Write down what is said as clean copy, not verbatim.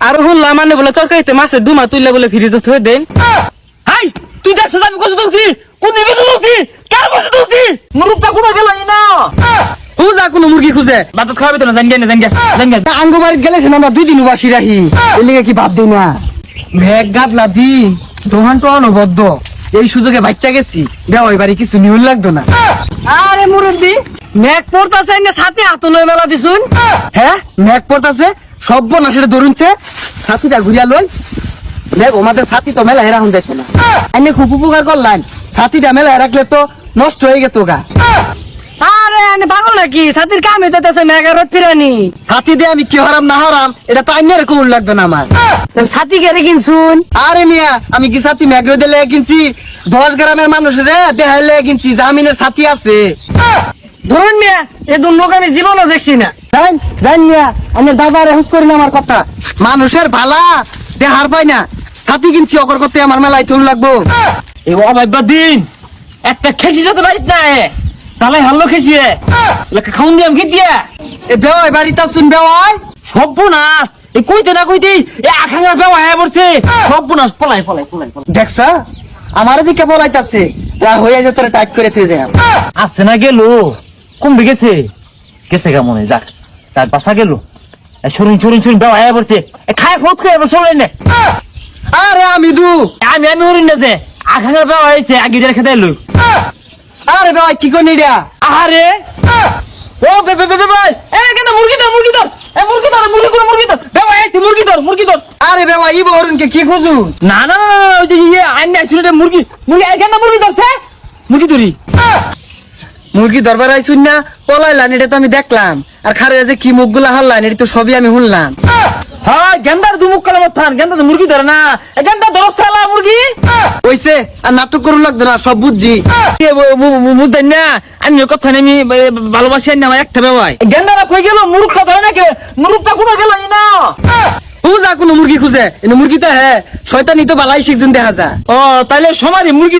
আর হুল্লা মানে বলে তরকারিতে মাছের ডুমা তুললে বলে ফ্রিজে থুয়ে দেন। হাই তুই দেখছ আমি কষ্ট তুলছি, কোন দিকে তুলছি, কার কষ্ট তুলছি, মুরুবটা কোন গেল না খুঁজা কোনো মুরগি খুঁজে বাত খাওয়াবে তো না, জান গে আঙ্গ বাড়িতে গেলে আমরা 2 দিন উবাসি রাখি এর লিগে কি ভাব দেই না মেঘ গাবলা দি দোকান তো অনবদ্য এই সুযোগে বাচ্চা গেছি ওই বাড়ি কিছু নিউল লাগতো না। আরে মুরব্বি মেঘ পড়তাছে না ছাতে হাত লই মেলা দিছুন। হ্যাঁ মেঘ পড়তাছে সব্য না সেটা ধরুনছে ছাতিটা ঘুরিয়া লই মেঘ আমাদের ছাতি তো মেলা হেরা হুন দেখো না আইনে খুব উপকার করলেন ছাতিটা মেলা রাখলে তো নষ্ট হয়ে গেত গা। আরে আনে পাগল নাকি ছাতির কামে দিতেছে মেঘের রোদ ফিরানি। ছাতি দিয়ে আমি কি হারাম না হারাম এটা তো আইনের কুল লাগতো না আমার। ছাতি কেড়ে কিনছুন? আরে মিয়া আমি কি ছাতি মেঘরে দিলে কিনছি 10 গ্রামের মানুষের দেখাইলে কিনছি জামিনের ছাতি আছে। ধরুন মিয়া এ দুন লোক আমি জীবনও দেখছি না। জান জান মিয়া আমার দাদারে হুস করি না আমার কথা মানুষের ভালা দেহার পাই না ছাতি কিনছি অকর করতে আমার মেলায় চুন লাগবো। এই অভাববা দিন একটা খেসি যত বাড়িতে না তাহলে হাল্লো খেসিয়ে লেখা খাউন দিয়াম কি দিয়া এ বেওয়াই বাড়িটা শুন বেওয়াই সর্বনাশ এই কইতে না কইতেই এ আখাঙ্গা বেওয়া আয়া পড়ছে সর্বনাশ পলাই দেখছা আমার দিকে বলাইতাছে হয়ে যে তোরা টাইট করে থুয়ে যায় আছে না গেল কমবে গেছে গা মনে যাক তার বাসা গেল সরুন বেওয়া আয়া পড়ছে খায় ফোট করে এবার সরাই না আরে আমি আমি হরিণ না যে আখাঙ্গা বেওয়া হয়েছে আগে খেতে এলো আরে বেওয়াই কি করি রে আরে ও বে ভাই এ কেন মুরগি ধর এ মুরগি ধর বেওয়া আইছে মুরগি ধর আরে বেওয়াই ই বহরুনকে কি খুঁজু না ওই যে ইয়ে আইন আইছিল রে মুরগি কেন মুরগি ধরছে মুরগি ধরি মুরগি দরবার আইছুন না পলাইলান এটা তো আমি দেখলাম আর খারে যে কি মুখগুলা হারলান এটা তো সবই আমি শুনলাম। হ্যাঁ গেন্দার দুমুখ কালা মাথান গেন্দা তো মুরগি ধরে না এ গেন্দা ধরস খেলা মুরগি ওইছে আর নাটক করুন লাগতো না সব বুঝছি বুঝতেন না আমি ওই কথা আমি ভালোবাসি না আমার একটা বেওয়াই গেন্দারা কই গেল মুরগটা ধরে নাকি মুরগটা কোন গেল না খুঁজা কোনো মুরগি খুঁজে মুরগি তো হ্যাঁ শয়তানি তো বালাই শিখজন দেখা যায়। ও তাইলে সমারি মুরগি